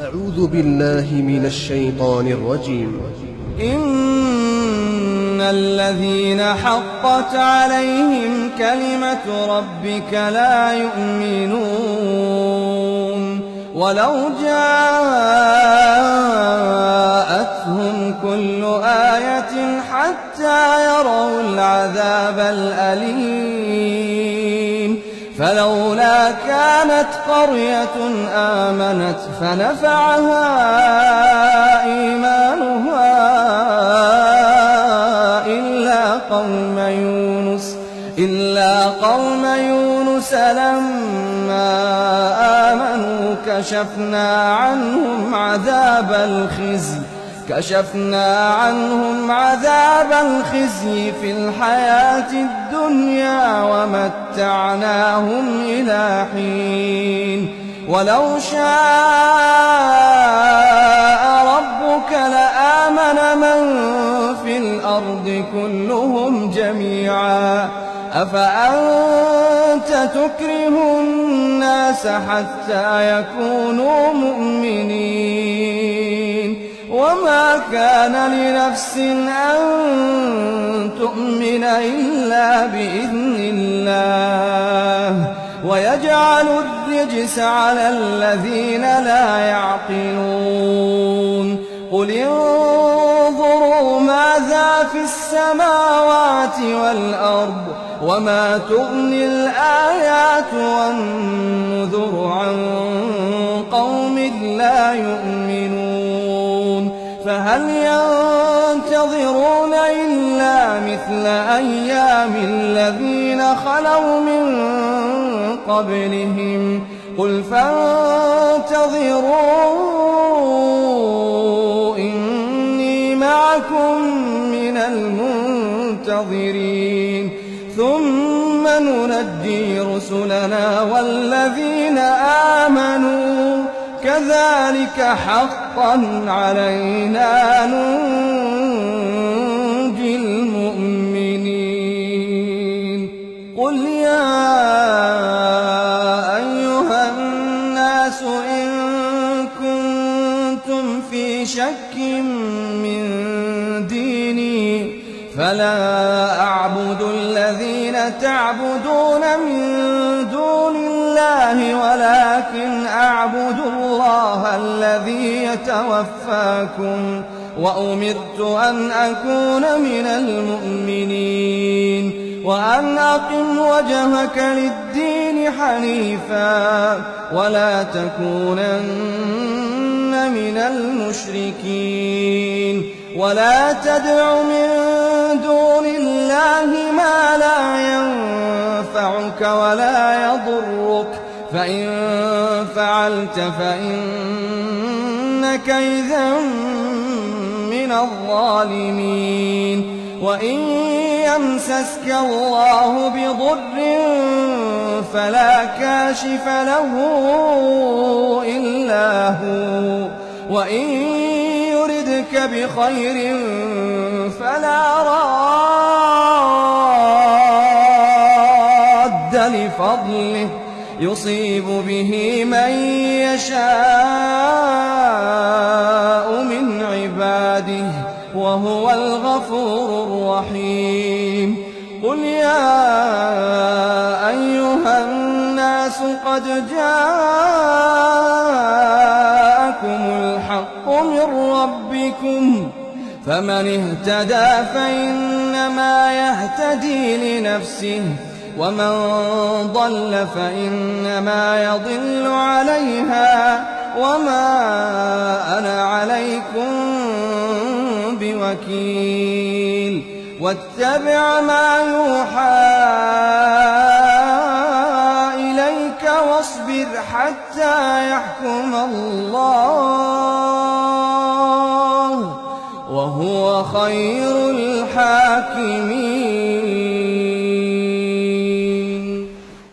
أعوذ بالله من الشيطان الرجيم. إن الذين حقت عليهم كلمة ربك لا يؤمنون ولو جاءتهم كل آية حتى يروا العذاب الأليم فلولا كانت قرية آمنت فنفعها إيمانها إلا قوم يونس لما آمنوا كشفنا عنهم عذاب الخزي في الحياة الدنيا ومتعناهم إلى حين ولو شاء ربك لآمن من في الأرض كلهم جميعا أفأنت تكره الناس حتى يكونوا مؤمنين وما كان لنفس أن تؤمن إلا بإذن الله ويجعل الرجس على الذين لا يعقلون قل انظروا ماذا في السماوات والأرض وما تغني الآيات والنذر عن قوم لا يؤمنون فهل ينتظرون إلا مثل أيام الذين خلوا من قبلهم قل فانتظروا إني معكم من المنتظرين ثم ننجي رسلنا والذين آمنوا كذلك حقا علينا ننجي المؤمنين قل يا أيها الناس إن كنتم في شك من ديني فلا أعبد الذين تعبدون من دون الله ولكن أعبد الله الذي يتوفاكم وأمرت أن أكون من المؤمنين وأن أقم وجهك للدين حنيفا ولا تكونن من المشركين ولا تدع من دون الله ما لا ينفعك ولا يضرك فإن فعلت فإنك إذا من الظالمين وإن يمسسك الله بضر فلا كاشف له إلا هو وإن يردك بخير فلا راد لفضله يصيب به من يشاء من عباده وهو الغفور الرحيم قل يا أيها الناس قد جاءكم الحق من ربكم فمن اهتدى فإنما يهتدي لنفسه ومن ضل فإنما يضل عليها وما أنا عليكم بوكيل واتبع ما يوحى إليك واصبر حتى يحكم الله وهو خير